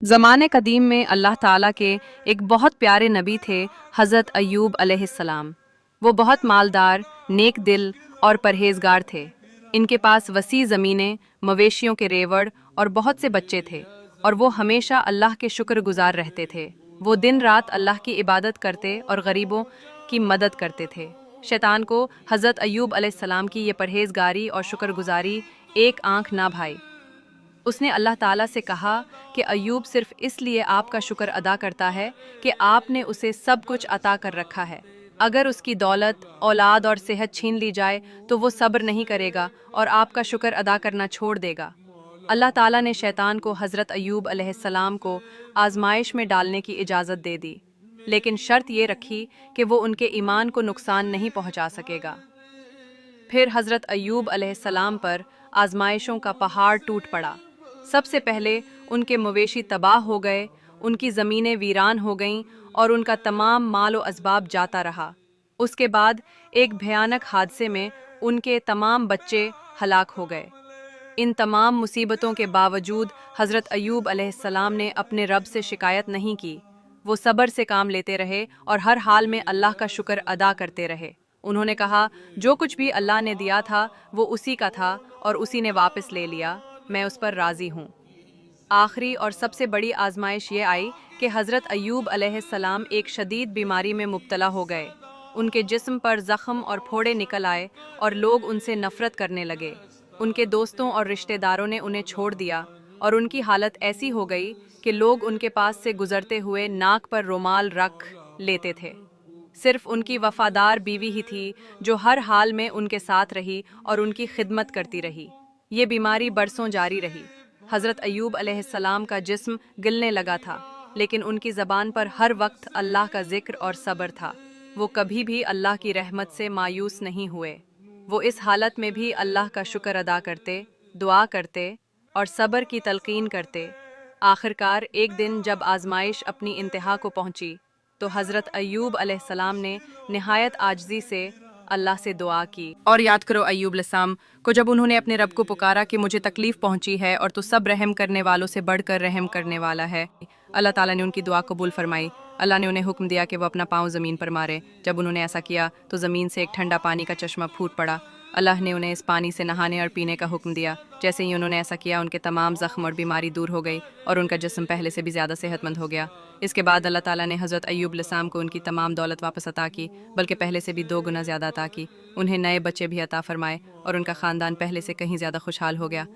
ज़माने कदीम में अल्लाह ताला के एक बहुत प्यारे नबी थे, हज़रत अय्यूब अलैहिस्सलाम। वो बहुत मालदार, नेक दिल और परहेजगार थे। इनके पास वसी ज़मीनें, मवेशियों के रेवड़ और बहुत से बच्चे थे, और वो हमेशा अल्लाह के शुक्रगुजार रहते थे। वो दिन रात अल्लाह की इबादत करते और गरीबों की मदद करते थे। शैतान को हज़रत अय्यूब अलैहिस्सलाम की ये परहेजगारी और शुक्रगुजारी एक आंख ना भाई। उसने अल्लाह ताला से कहा कि अय्यूब सिर्फ इसलिए आपका शुक्र अदा करता है कि आपने उसे सब कुछ अता कर रखा है। अगर उसकी दौलत, औलाद और सेहत छीन ली जाए तो वो सब्र नहीं करेगा और आपका शुक्र अदा करना छोड़ देगा। अल्लाह ताला ने शैतान को हज़रत अय्यूब अलैहिस्सलाम को आजमाइश में डालने की इजाज़त दे दी, लेकिन शर्त ये रखी कि वो उनके ईमान को नुकसान नहीं पहुंचा सकेगा। फिर हज़रत अय्यूब अलैहिस्सलाम पर आजमाइशों का पहाड़ टूट पड़ा। सबसे पहले उनके मवेशी तबाह हो गए, उनकी ज़मीनें वीरान हो गईं और उनका तमाम माल व असबाब जाता रहा। उसके बाद एक भयानक हादसे में उनके तमाम बच्चे हलाक हो गए। इन तमाम मुसीबतों के बावजूद हज़रत अय्यूब अलैहिस्सलाम ने अपने रब से शिकायत नहीं की। वो सब्र से काम लेते रहे और हर हाल में अल्लाह का शुक्र अदा करते रहे। उन्होंने कहा, जो कुछ भी अल्लाह ने दिया था वो उसी का था और उसी ने वापस ले लिया, मैं उस पर राज़ी हूँ। आखिरी और सबसे बड़ी आजमाइश ये आई कि हज़रत अय्यूब अलैहिस्सलाम एक शदीद बीमारी में मुब्तला हो गए। उनके जिस्म पर ज़ख्म और फोड़े निकल आए और लोग उनसे नफ़रत करने लगे। उनके दोस्तों और रिश्तेदारों ने उन्हें छोड़ दिया और उनकी हालत ऐसी हो गई कि लोग उनके पास से गुजरते हुए नाक पर रुमाल रख लेते थे। सिर्फ उनकी वफादार बीवी ही थी जो हर हाल में उनके साथ रही और उनकी खिदमत करती रही। ये बीमारी बरसों जारी रही। हज़रत अय्यूब अलैहिस्सलाम का जिस्म गिलने लगा था, लेकिन उनकी ज़बान पर हर वक्त अल्लाह का जिक्र और सब्र था। वो कभी भी अल्लाह की रहमत से मायूस नहीं हुए। वो इस हालत में भी अल्लाह का शुक्र अदा करते, दुआ करते और सब्र की तलकीन करते। आखिरकार एक दिन जब आजमाइश अपनी इंतहा को पहुंची, तो हज़रत अय्यूब अलैहिस्सलाम ने निहायत आजिज़ी से अल्लाह से दुआ की। और याद करो अय्यूब अलैहिस्सलाम को, जब उन्होंने अपने रब को पुकारा कि मुझे तकलीफ़ पहुंची है और तो सब रहम करने वालों से बढ़कर रहम करने वाला है। अल्लाह ताला ने उनकी दुआ कबूल फरमाई। अल्लाह ने उन्हें हुक्म दिया कि वो अपना पाँव ज़मीन पर मारे। जब उन्होंने ऐसा किया तो ज़मीन से एक ठंडा पानी का चश्मा फूट पड़ा। अल्लाह ने उन्हें इस पानी से नहाने और पीने का हुक्म दिया। जैसे ही उन्होंने ऐसा किया, उनके तमाम ज़ख्म और बीमारी दूर हो गई और उनका जिस्म पहले से भी ज़्यादा सेहतमंद हो गया। इसके बाद अल्लाह ताला ने हज़रत अय्यूब अलैहिस्सलाम को उनकी तमाम दौलत वापस अता की, बल्कि पहले से भी 2 गुना ज़्यादा अता की। उन्हें नए बच्चे भी अता फरमाए और उनका ख़ानदान पहले से कहीं ज़्यादा खुशहाल हो गया।